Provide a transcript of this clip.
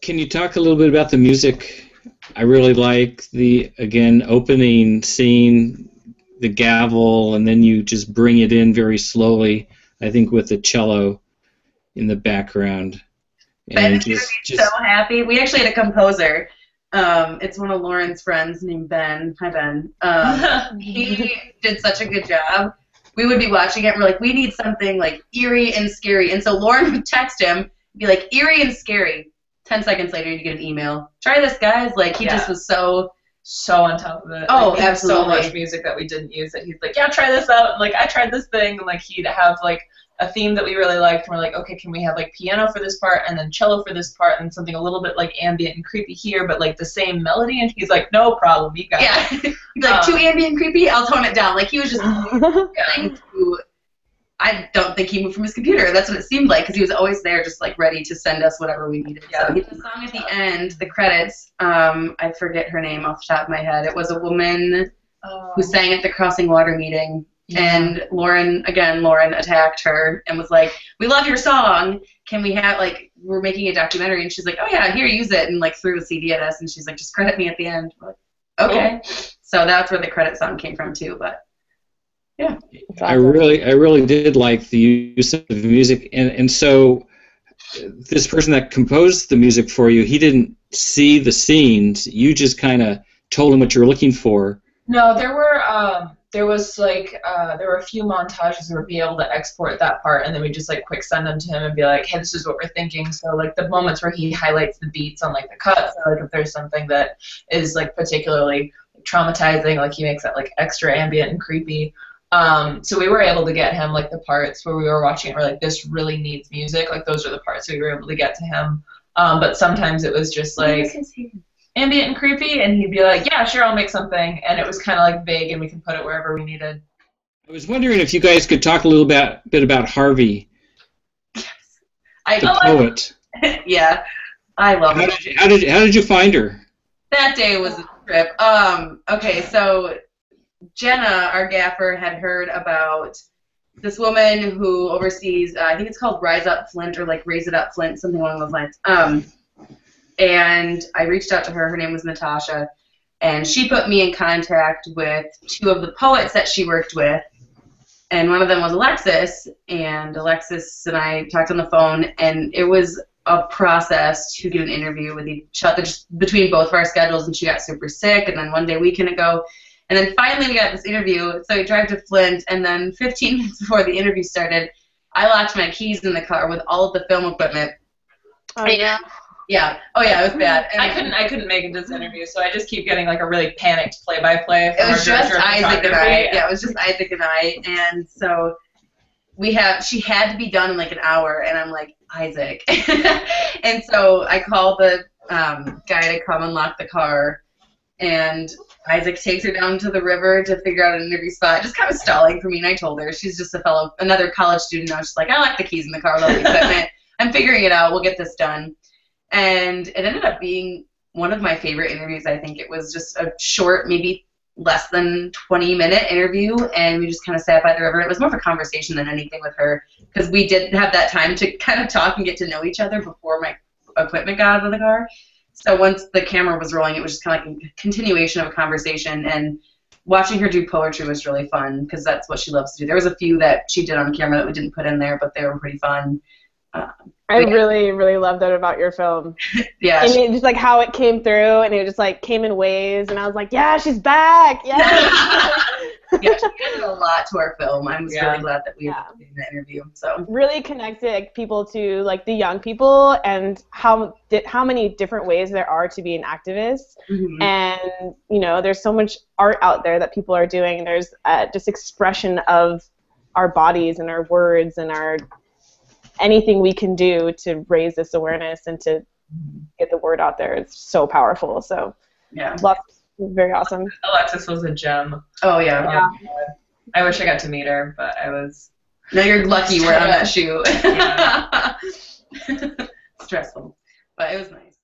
Can you talk a little bit about the music? I really like the, again, opening scene, the gavel, and then you just bring it in very slowly, I think with the cello in the background. Ben's going to be so happy. We actually had a composer. It's one of Lauren's friends named Ben. Hi, Ben. He did such a good job. We would be watching it, and we're like, we need something like eerie and scary. And so Lauren would text him, be like, eerie and scary. 10 seconds later, you get an email. Try this, guys. Like, he just was so on top of it. Oh, like, absolutely. So much music that we didn't use that he's like, yeah, try this out. And, like, I tried this thing. And, like, he'd have, like, a theme that we really liked. And we're like, okay, can we have, like, piano for this part and then cello for this part and something a little bit, like, ambient and creepy here, but, like, the same melody? And he's like, no problem. You got it. He'd be like, too ambient and creepy? I'll tone it down. Like, he was just going to... I don't think he moved from his computer. That's what it seemed like, because he was always there just, like, ready to send us whatever we needed. Yeah. So the song at the end, the credits, I forget her name off the top of my head. It was a woman who sang at the Crossing Water meeting, and Lauren attacked her and was like, we love your song. Can we have, like, we're making a documentary, and she's like, oh, yeah, here, use it, and, like, threw a CD at us, and she's like, just credit me at the end. We're like, okay. So that's where the credit song came from, too, but... Yeah, awesome. I really did like the use of the music, and so this person that composed the music for you, he didn't see the scenes. You just kind of told him what you were looking for. No, there were a few montages where we'd be able to export that part, and then we just like quick send them to him and be like, hey, this is what we're thinking. So like the moments where he highlights the beats on like the cuts, so, like if there's something that is like particularly traumatizing, like he makes that like extra ambient and creepy. So we were able to get him like the parts where we were watching it, we're like, this really needs music. Like those are the parts we were able to get to him. But sometimes it was just like ambient and creepy, and he'd be like, yeah, sure, I'll make something. And it was kind of like vague, and we could put it wherever we needed. I was wondering if you guys could talk a little bit about Harvey, the poet. Yeah, I love it. How did you find her? That day was a trip. Okay, so Jenna, our gaffer, had heard about this woman who oversees, I think it's called Rise Up Flint, or like Raise It Up Flint, something along those lines. And I reached out to her. Her name was Natasha, and she put me in contact with two of the poets that she worked with, and one of them was Alexis, and Alexis and I talked on the phone, and it was a process to do an interview with each other, just between both of our schedules, and she got super sick, and then one day we couldn't go. And then finally we got this interview, so we drive to Flint, and then 15 minutes before the interview started, I locked my keys in the car with all of the film equipment. Oh, yeah? Yeah. Oh, yeah, it was bad. And I couldn't make it to this interview, so I just keep getting, like, a really panicked play-by-play from It was just Isaac and I. Yeah, it was just Isaac and I, and so she had to be done in, like, an hour, and I'm like, Isaac. And so I called the guy to come unlock the car, and Isaac takes her down to the river to figure out an interview spot, just kind of stalling for me, and I told her. She's just another college student. I was just like, I left the keys in the car with all the equipment. I'm figuring it out. We'll get this done. And it ended up being one of my favorite interviews. I think it was just a short, maybe less than 20-minute interview, and we just kind of sat by the river. It was more of a conversation than anything with her, because we did have that time to kind of talk and get to know each other before my equipment got out of the car. So once the camera was rolling, it was just kind of like a continuation of a conversation, and watching her do poetry was really fun, because that's what she loves to do. There was a few that she did on camera that we didn't put in there, but they were pretty fun. I really, really love that about your film. Yeah. I mean, just like how it came through, and it just like came in waves, and I was like, yeah, she's back. Yeah. Yeah, she added a lot to our film. I was really glad that we did that interview. So really connected people to like the young people, and how many different ways there are to be an activist. Mm-hmm. And you know, there's so much art out there that people are doing. There's just expression of our bodies and our words and our anything we can do to raise this awareness and to get the word out there. It's so powerful. So yeah, very awesome. Alexis was a gem. Oh yeah. I wish I got to meet her, but I was. No, you're lucky we're on that shoot. Yeah. Stressful, but it was nice.